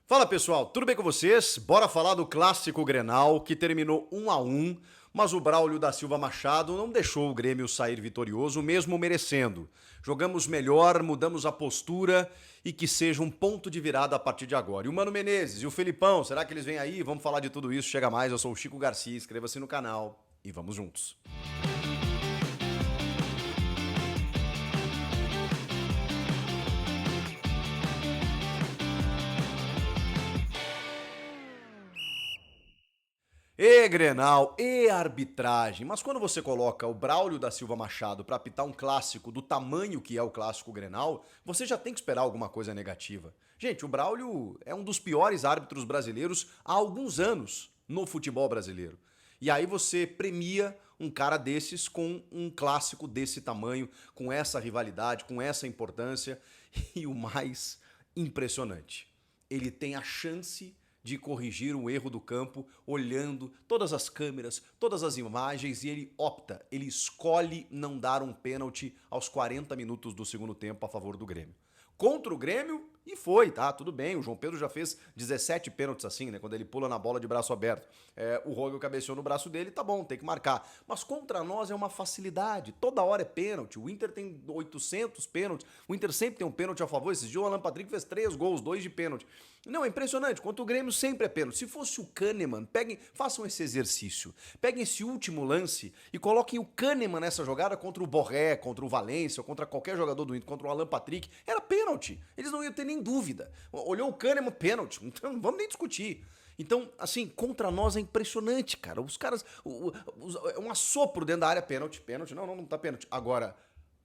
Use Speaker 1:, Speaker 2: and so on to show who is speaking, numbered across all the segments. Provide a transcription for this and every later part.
Speaker 1: Fala pessoal, tudo bem com vocês? Bora falar do clássico Grenal que terminou 1-1, mas o Braulio da Silva Machado não deixou o Grêmio sair vitorioso, mesmo merecendo. Jogamos melhor, mudamos a postura e que seja um ponto de virada a partir de agora. E o Mano Menezes e o Felipão, será que eles vêm aí? Vamos falar de tudo isso, chega mais. Eu sou o Chico Garcia, inscreva-se no canal e vamos juntos. E Grenal, e arbitragem. Mas quando você coloca o Braulio da Silva Machado para apitar um clássico do tamanho que é o clássico Grenal, você já tem que esperar alguma coisa negativa. Gente, o Braulio é um dos piores árbitros brasileiros há alguns anos no futebol brasileiro. E aí você premia um cara desses com um clássico desse tamanho, com essa rivalidade, com essa importância. E o mais impressionante, ele tem a chance de corrigir um erro do campo olhando todas as câmeras, todas as imagens e ele escolhe não dar um pênalti aos 40 minutos do segundo tempo a favor do Grêmio. Contra o Grêmio, e foi, tá? Tudo bem, o João Pedro já fez 17 pênaltis assim, né? Quando ele pula na bola de braço aberto. O Rogel cabeceou no braço dele, tá bom, tem que marcar. Mas contra nós é uma facilidade, toda hora é pênalti. O Inter tem 800 pênaltis, o Inter sempre tem um pênalti a favor. Esses dias o Alan Patrick fez 3 gols, 2 de pênalti. Não, é impressionante, contra o Grêmio sempre é pênalti. Se fosse o Kahneman, façam esse exercício. Peguem esse último lance e coloquem o Kahneman nessa jogada contra o Borré, contra o Valência, ou contra qualquer jogador do Inter, contra o Alan Patrick. Era pênalti. Eles não iam ter nem dúvida. Olhou o Kahneman, pênalti. Então não vamos nem discutir. Então, assim, contra nós é impressionante, cara. Os caras. É um assopro dentro da área, pênalti. Pênalti, não tá pênalti. Agora,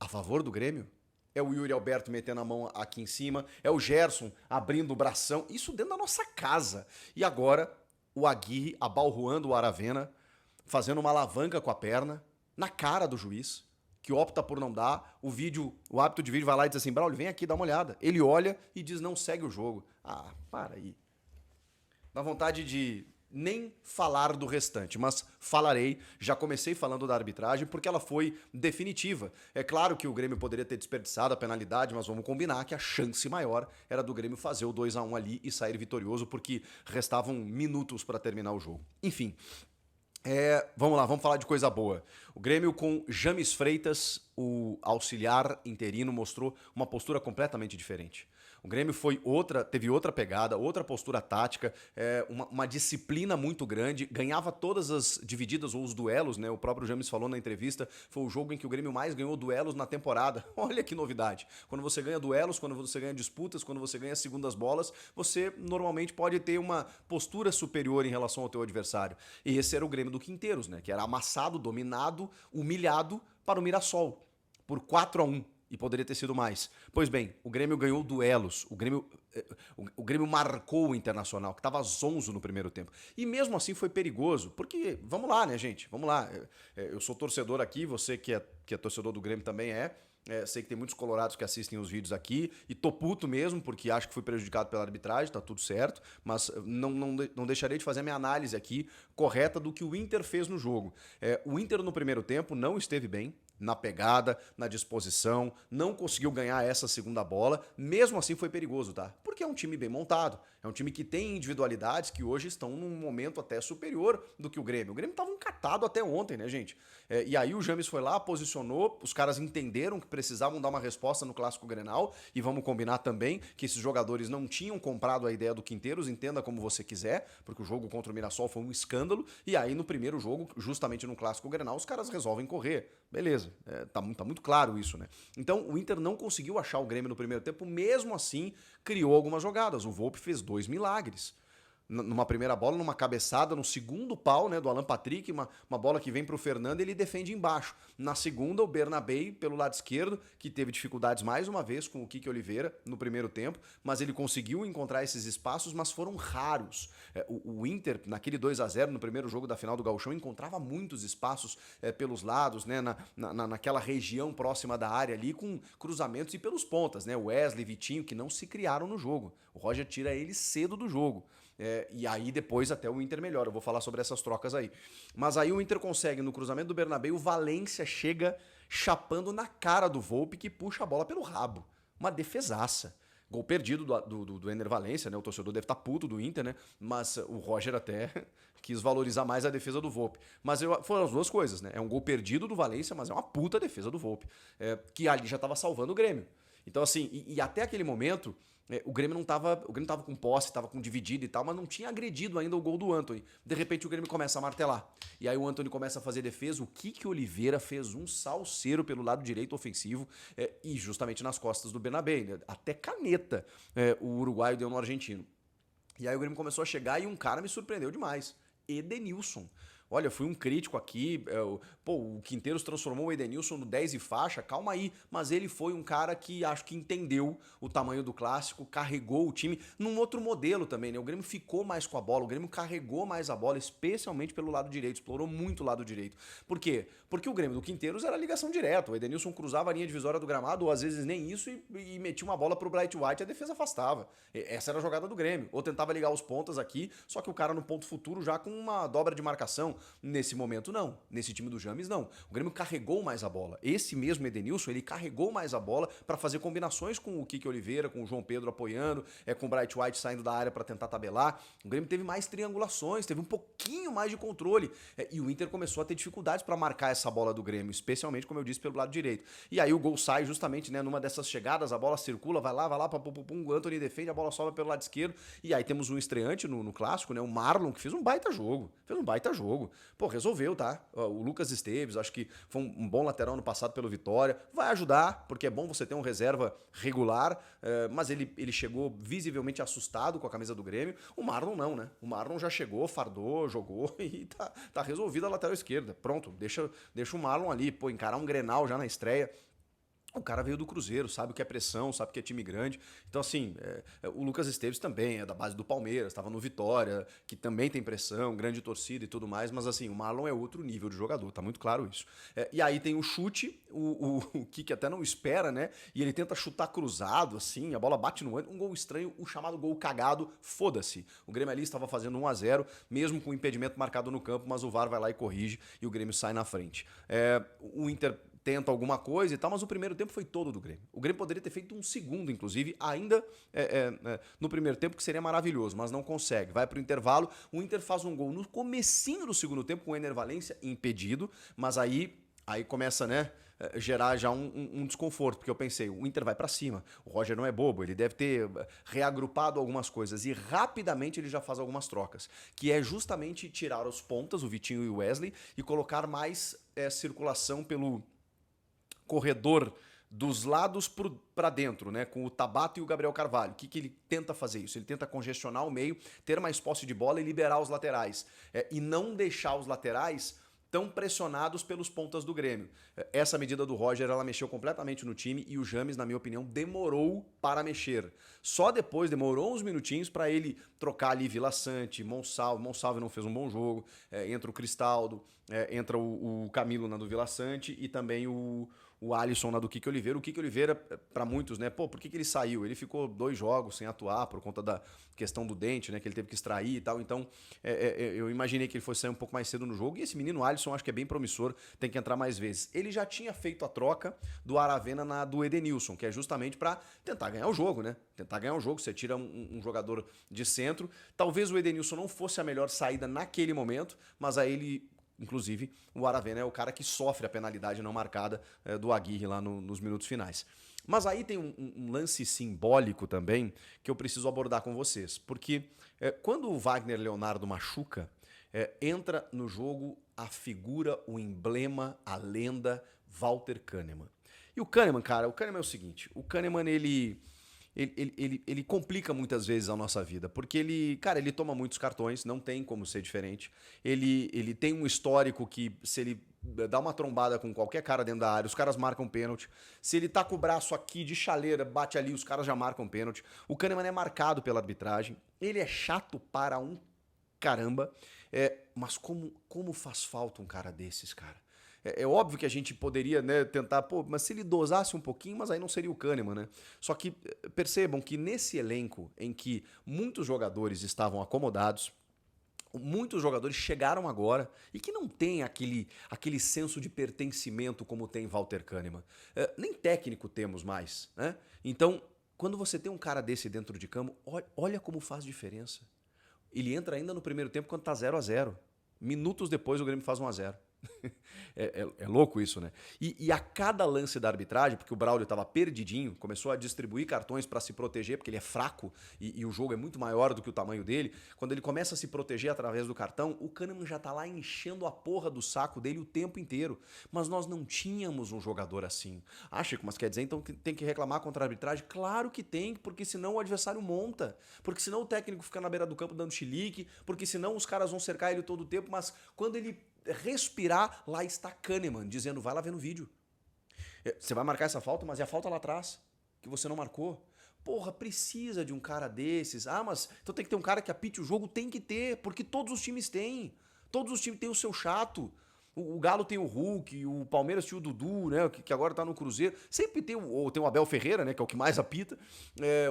Speaker 1: a favor do Grêmio, é o Yuri Alberto metendo a mão aqui em cima, é o Gerson abrindo o bração, isso dentro da nossa casa. E agora, o Aguirre abalroando o Aravena, fazendo uma alavanca com a perna, na cara do juiz, que opta por não dar. O hábito de vídeo vai lá e diz assim: Braulio, vem aqui, dá uma olhada. Ele olha e diz: não segue o jogo. Ah, para aí. Dá vontade de nem falar do restante, mas falarei. Já comecei falando da arbitragem porque ela foi definitiva. É claro que o Grêmio poderia ter desperdiçado a penalidade, mas vamos combinar que a chance maior era do Grêmio fazer o 2-1 ali e sair vitorioso, porque restavam minutos para terminar o jogo. Enfim, vamos lá, vamos falar de coisa boa. O Grêmio com James Freitas, o auxiliar interino, mostrou uma postura completamente diferente. O Grêmio teve outra pegada, outra postura tática, uma disciplina muito grande, ganhava todas as divididas ou os duelos, né? O próprio James falou na entrevista, foi o jogo em que o Grêmio mais ganhou duelos na temporada. Olha que novidade. Quando você ganha duelos, quando você ganha disputas, quando você ganha segundas bolas, você normalmente pode ter uma postura superior em relação ao teu adversário. E esse era o Grêmio do Quinteiros, né? Que era amassado, dominado, humilhado para o Mirassol por 4-1. E poderia ter sido mais. Pois bem, o Grêmio ganhou duelos. O Grêmio marcou o Internacional, que estava zonzo no primeiro tempo. E mesmo assim foi perigoso, porque, vamos lá, né, gente? Vamos lá. Eu sou torcedor aqui, você que é torcedor do Grêmio também sei que tem muitos colorados que assistem os vídeos aqui e tô puto mesmo, porque acho que fui prejudicado pela arbitragem, tá tudo certo, mas não deixarei de fazer a minha análise aqui correta do que o Inter fez no jogo. O Inter no primeiro tempo não esteve bem na pegada, na disposição, não conseguiu ganhar essa segunda bola, mesmo assim foi perigoso, tá? Porque é um time bem montado, é um time que tem individualidades que hoje estão num momento até superior do que o Grêmio. O Grêmio tava um catado até ontem, né, gente? E aí o James foi lá, posicionou, os caras entenderam que precisavam dar uma resposta no Clássico Grenal, e vamos combinar também que esses jogadores não tinham comprado a ideia do Quinteiros, entenda como você quiser, porque o jogo contra o Mirassol foi um escândalo, e aí no primeiro jogo, justamente no Clássico Grenal, os caras resolvem correr. Beleza, tá muito claro isso, né? Então o Inter não conseguiu achar o Grêmio no primeiro tempo, mesmo assim criou algumas jogadas. O Volpi fez 2 milagres. Numa primeira bola, numa cabeçada, no segundo pau, né, do Alan Patrick, uma bola que vem pro Fernando e ele defende embaixo. Na segunda, o Bernabei pelo lado esquerdo, que teve dificuldades mais uma vez com o Kike Oliveira no primeiro tempo, mas ele conseguiu encontrar esses espaços, mas foram raros. O Inter, naquele 2-0 no primeiro jogo da final do Gauchão, encontrava muitos espaços pelos lados, né, naquela região próxima da área ali, com cruzamentos e pelos pontas, né, Wesley, Vitinho, que não se criaram no jogo. O Roger tira eles cedo do jogo. E aí depois até o Inter melhora, eu vou falar sobre essas trocas aí. Mas aí o Inter consegue, no cruzamento do Bernabéu, o Valência chega chapando na cara do Volpi, que puxa a bola pelo rabo. Uma defesaça. Gol perdido do Ener Valencia, né? O torcedor deve estar puto do Inter, né? Mas o Roger até quis valorizar mais a defesa do Volpi. Mas foram as duas coisas, né? É um gol perdido do Valencia, mas é uma puta defesa do Volpi. Que ali já estava salvando o Grêmio. Então, assim, e até aquele momento, o Grêmio não tava. O Grêmio tava com posse, tava com dividido e tal, mas não tinha agredido ainda o gol do Antony. De repente o Grêmio começa a martelar. E aí o Antony começa a fazer defesa. O Kike Oliveira fez um salseiro pelo lado direito ofensivo e justamente nas costas do Bernabé. Né? Até caneta o uruguaio deu no argentino. E aí o Grêmio começou a chegar e um cara me surpreendeu demais. Edenilson. Olha, fui um crítico aqui, o Quinteiros transformou o Edenilson no 10 e faixa, calma aí, mas ele foi um cara que acho que entendeu o tamanho do clássico, carregou o time num outro modelo também, né? O Grêmio ficou mais com a bola, o Grêmio carregou mais a bola, especialmente pelo lado direito, explorou muito o lado direito. Por quê? Porque o Grêmio do Quinteiros era ligação direta, o Edenilson cruzava a linha divisória do gramado, ou às vezes nem isso, e metia uma bola pro Bright White e a defesa afastava. Essa era a jogada do Grêmio. Ou tentava ligar os pontas aqui, só que o cara no ponto futuro já com uma dobra de marcação. Nesse momento, não. Nesse time do James, não. O Grêmio carregou mais a bola. Esse mesmo Edenilson, ele carregou mais a bola para fazer combinações com o Kike Oliveira, com o João Pedro apoiando, com o Bright White saindo da área para tentar tabelar. O Grêmio teve mais triangulações, teve um pouquinho mais de controle. E o Inter começou a ter dificuldades para marcar essa bola do Grêmio, especialmente, como eu disse, pelo lado direito. E aí o gol sai justamente, né, numa dessas chegadas, a bola circula, vai lá, o Antony defende, a bola sobe pelo lado esquerdo. E aí temos um estreante no clássico, né, o Marlon, que fez um baita jogo. Pô, resolveu, tá? O Lucas Esteves, acho que foi um bom lateral no passado pelo Vitória. Vai ajudar, porque é bom você ter um reserva regular, mas ele chegou visivelmente assustado com a camisa do Grêmio. O Marlon não, né? O Marlon já chegou, fardou, jogou e tá resolvido a lateral esquerda. Pronto, deixa o Marlon ali, pô, encarar um Grenal já na estreia. O cara veio do Cruzeiro, sabe o que é pressão, sabe o que é time grande. Então, assim, o Lucas Esteves também é da base do Palmeiras, estava no Vitória, que também tem pressão, grande torcida e tudo mais, mas assim, o Marlon é outro nível de jogador, tá muito claro isso. E aí tem o chute, o Kike até não espera, né? E ele tenta chutar cruzado, assim, a bola bate no ângulo, um gol estranho, o chamado gol cagado, foda-se. O Grêmio ali estava fazendo 1-0, mesmo com o impedimento marcado no campo, mas o VAR vai lá e corrige e o Grêmio sai na frente. O Inter tenta alguma coisa e tal, mas o primeiro tempo foi todo do Grêmio. O Grêmio poderia ter feito um segundo, inclusive, ainda no primeiro tempo, que seria maravilhoso, mas não consegue. Vai pro intervalo, o Inter faz um gol no comecinho do segundo tempo com o Ener Valencia impedido, mas aí começa, né, gerar já um desconforto, porque eu pensei, o Inter vai pra cima, o Roger não é bobo, ele deve ter reagrupado algumas coisas e rapidamente ele já faz algumas trocas, que é justamente tirar os pontas, o Vitinho e o Wesley, e colocar mais circulação pelo corredor dos lados para dentro, né, com o Tabata e o Gabriel Carvalho. O que ele tenta fazer isso? Ele tenta congestionar o meio, ter mais posse de bola e liberar os laterais. E não deixar os laterais tão pressionados pelos pontas do Grêmio. Essa medida do Roger, ela mexeu completamente no time e o James, na minha opinião, demorou para mexer. Só depois, demorou uns minutinhos para ele trocar ali Vila Sante, Monsalve. Monsalve não fez um bom jogo. Entra o Cristaldo, entra o Camilo na do Vila Sante e também o Alisson na do Kike Oliveira. O Kike Oliveira, para muitos, né? Pô, por que ele saiu? Ele ficou 2 jogos sem atuar por conta da questão do dente, né? Que ele teve que extrair e tal. Então, eu imaginei que ele fosse sair um pouco mais cedo no jogo. E esse menino Alisson, acho que é bem promissor, tem que entrar mais vezes. Ele já tinha feito a troca do Aravena na do Edenilson, que é justamente para tentar ganhar o jogo, né? Tentar ganhar o jogo. Você tira um jogador de centro. Talvez o Edenilson não fosse a melhor saída naquele momento, mas aí ele... Inclusive, o Aravena é o cara que sofre a penalidade não marcada do Aguirre lá nos minutos finais. Mas aí tem um lance simbólico também que eu preciso abordar com vocês. Porque quando o Wagner Leonardo machuca, entra no jogo a figura, o emblema, a lenda Walter Kahneman. E o Kahneman, cara, o Kahneman é o seguinte, o Kahneman, ele complica muitas vezes a nossa vida, porque ele toma muitos cartões, não tem como ser diferente. Ele tem um histórico que, se ele dá uma trombada com qualquer cara dentro da área, os caras marcam pênalti. Se ele tá com o braço aqui de chaleira, bate ali, os caras já marcam pênalti. O Kahneman é marcado pela arbitragem. Ele é chato para um caramba. Mas como faz falta um cara desses, cara? É óbvio que a gente poderia, né, tentar, mas se ele dosasse um pouquinho, mas aí não seria o Kahneman, né? Só que percebam que nesse elenco em que muitos jogadores estavam acomodados, muitos jogadores chegaram agora e que não tem aquele senso de pertencimento como tem Walter Kahneman. Nem técnico temos mais, né? Então, quando você tem um cara desse dentro de campo, olha como faz diferença. Ele entra ainda no primeiro tempo quando tá 0-0. Minutos depois o Grêmio faz 1-0. É louco isso, né? E a cada lance da arbitragem, porque o Braulio estava perdidinho, começou a distribuir cartões para se proteger, porque ele é fraco e o jogo é muito maior do que o tamanho dele. Quando ele começa a se proteger através do cartão, o Kahneman já tá lá enchendo a porra do saco dele o tempo inteiro. Mas nós não tínhamos um jogador assim. Ah, Chico, mas quer dizer então que tem que reclamar contra a arbitragem? Claro que tem, porque senão o adversário monta. Porque senão o técnico fica na beira do campo dando chilique, porque senão os caras vão cercar ele todo o tempo, mas quando ele respirar, lá está Kahneman, dizendo, vai lá ver no vídeo. Você vai marcar essa falta, mas é a falta lá atrás, que você não marcou. Porra, precisa de um cara desses. Ah, mas então tem que ter um cara que apite o jogo? Tem que ter, porque todos os times têm. Todos os times têm o seu chato. O Galo tem o Hulk, o Palmeiras tinha o Dudu, né, que agora tá no Cruzeiro. Sempre tem tem o Abel Ferreira, né, que é o que mais apita.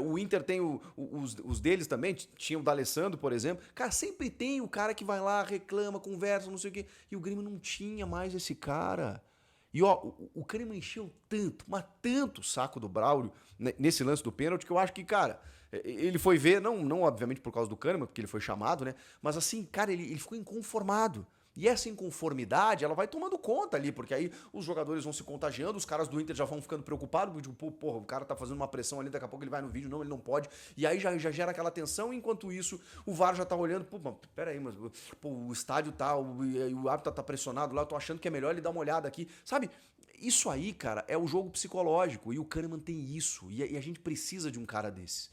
Speaker 1: O Inter tem os deles também, tinha o D'Alessandro, por exemplo. Cara, sempre tem o cara que vai lá, reclama, conversa, não sei o quê. E o Grêmio não tinha mais esse cara. E ó, o Kahneman encheu tanto, mas tanto o saco do Braulio nesse lance do pênalti, que eu acho que, cara, ele foi ver, não obviamente por causa do Kahneman, porque ele foi chamado, né, mas assim, cara, ele ficou inconformado. E essa inconformidade, ela vai tomando conta ali, porque aí os jogadores vão se contagiando, os caras do Inter já vão ficando preocupados, tipo, porra, o cara tá fazendo uma pressão ali, daqui a pouco ele vai no vídeo, não, ele não pode, e aí já gera aquela tensão, enquanto isso, o VAR já tá olhando, pô, peraí, mas pô, o estádio tá, o árbitro tá pressionado lá, eu tô achando que é melhor ele dar uma olhada aqui, sabe? Isso aí, cara, é o jogo psicológico, e o Kahneman tem isso, e a gente precisa de um cara desse.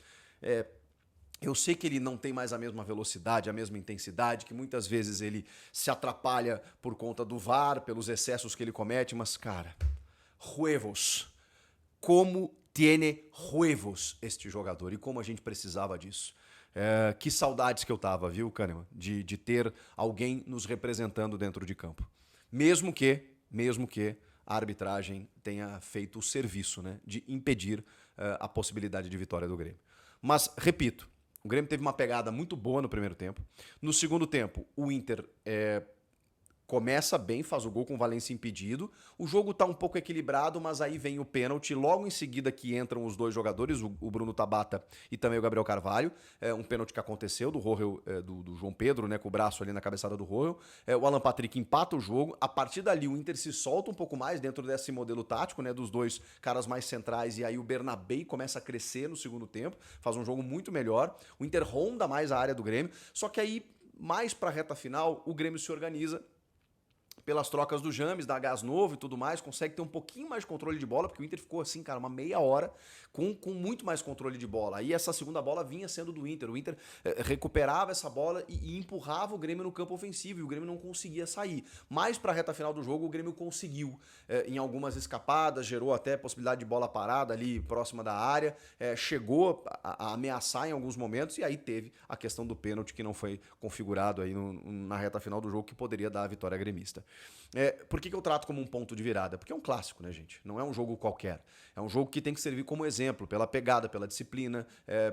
Speaker 1: Eu sei que ele não tem mais a mesma velocidade, a mesma intensidade, que muitas vezes ele se atrapalha por conta do VAR, pelos excessos que ele comete, mas, cara, huevos. Como tiene huevos este jogador e como a gente precisava disso. Que saudades que eu tava, viu, Kahneman, de ter alguém nos representando dentro de campo. Mesmo que a arbitragem tenha feito o serviço, né, de impedir a possibilidade de vitória do Grêmio. Mas, repito, o Grêmio teve uma pegada muito boa no primeiro tempo. No segundo tempo, o Inter começa bem, faz o gol com o Valencia impedido. O jogo tá um pouco equilibrado, mas aí vem o pênalti. Logo em seguida que entram os dois jogadores, o Bruno Tabata e também o Gabriel Carvalho. Um pênalti que aconteceu do Rohel, do João Pedro, né, com o braço ali na cabeçada do Rohel. O Alan Patrick empata o jogo. A partir dali o Inter se solta um pouco mais dentro desse modelo tático, né, dos dois caras mais centrais. E aí o Bernabé começa a crescer no segundo tempo. Faz um jogo muito melhor. O Inter ronda mais a área do Grêmio. Só que aí, mais pra reta final, o Grêmio se organiza pelas trocas do James, da Gás Novo e tudo mais, consegue ter um pouquinho mais de controle de bola, porque o Inter ficou assim, cara, uma meia hora com muito mais controle de bola. Aí essa segunda bola vinha sendo do Inter. O Inter recuperava essa bola e empurrava o Grêmio no campo ofensivo, e o Grêmio não conseguia sair. Mas para a reta final do jogo, o Grêmio conseguiu, em algumas escapadas, gerou até possibilidade de bola parada ali próxima da área, chegou a ameaçar em alguns momentos, e aí teve a questão do pênalti que não foi configurado aí na reta final do jogo, que poderia dar a vitória gremista. Por que eu trato como um ponto de virada? Porque é um clássico, né, gente? Não é um jogo qualquer. É um jogo que tem que servir como exemplo, pela pegada, pela disciplina,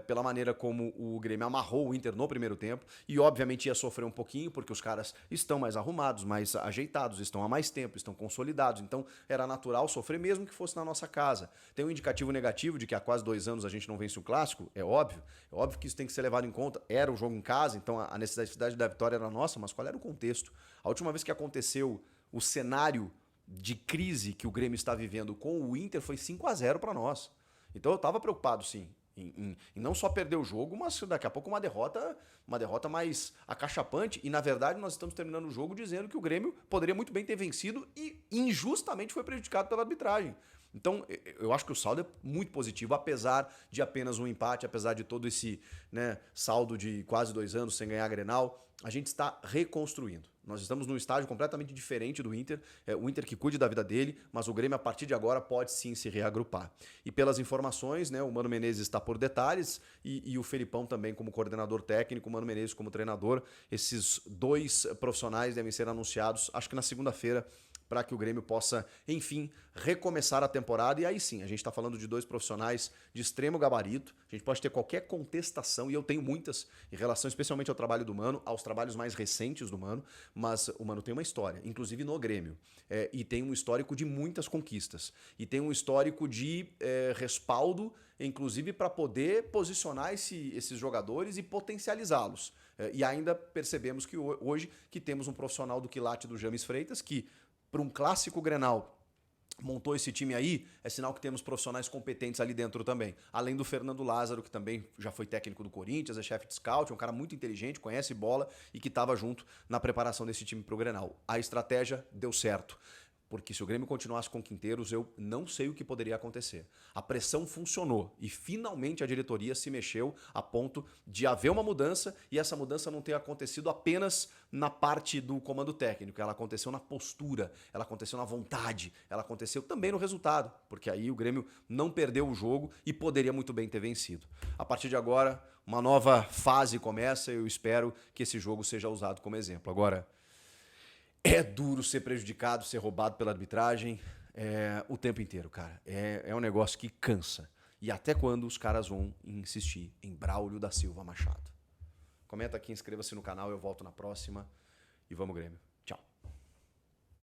Speaker 1: pela maneira como o Grêmio amarrou o Inter no primeiro tempo, e obviamente ia sofrer um pouquinho, porque os caras estão mais arrumados, mais ajeitados, estão há mais tempo, estão consolidados, então era natural sofrer mesmo que fosse na nossa casa. Tem um indicativo negativo de que há quase 2 anos a gente não vence o clássico, é óbvio que isso tem que ser levado em conta. Era o jogo em casa, então a necessidade da vitória era nossa, mas qual era o contexto? A última vez que aconteceu o cenário de crise que o Grêmio está vivendo com o Inter foi 5-0 para nós. Então eu estava preocupado, sim, em não só perder o jogo, mas daqui a pouco uma derrota mais acachapante. E na verdade nós estamos terminando o jogo dizendo que o Grêmio poderia muito bem ter vencido e injustamente foi prejudicado pela arbitragem. Então, eu acho que o saldo é muito positivo, apesar de apenas um empate, apesar de todo esse, né, saldo de quase 2 anos sem ganhar a Grenal, a gente está reconstruindo. Nós estamos num estágio completamente diferente do Inter, o Inter que cuide da vida dele, mas o Grêmio a partir de agora pode sim se reagrupar. E pelas informações, né, o Mano Menezes está por detalhes e o Felipão também como coordenador técnico, o Mano Menezes como treinador. Esses 2 profissionais devem ser anunciados, acho que na segunda-feira, para que o Grêmio possa, enfim, recomeçar a temporada. E aí sim, a gente está falando de dois profissionais de extremo gabarito. A gente pode ter qualquer contestação, e eu tenho muitas, em relação especialmente ao trabalho do Mano, aos trabalhos mais recentes do Mano, mas o Mano tem uma história, inclusive no Grêmio, e tem um histórico de muitas conquistas, e tem um histórico de respaldo, inclusive para poder posicionar esses jogadores e potencializá-los. E ainda percebemos que hoje que temos um profissional do quilate do James Freitas, que para um clássico Grenal montou esse time aí, é sinal que temos profissionais competentes ali dentro também. Além do Fernando Lázaro, que também já foi técnico do Corinthians, é chefe de scout, é um cara muito inteligente, conhece bola e que estava junto na preparação desse time para o Grenal. A estratégia deu certo. Porque se o Grêmio continuasse com Quinteiros, eu não sei o que poderia acontecer. A pressão funcionou e finalmente a diretoria se mexeu a ponto de haver uma mudança, e essa mudança não ter acontecido apenas na parte do comando técnico, ela aconteceu na postura, ela aconteceu na vontade, ela aconteceu também no resultado, porque aí o Grêmio não perdeu o jogo e poderia muito bem ter vencido. A partir de agora, uma nova fase começa e eu espero que esse jogo seja usado como exemplo. Agora, é duro ser prejudicado, ser roubado pela arbitragem o tempo inteiro, cara. É um negócio que cansa. E até quando os caras vão insistir em Braulio da Silva Machado? Comenta aqui, inscreva-se no canal, eu volto na próxima. E vamos, Grêmio.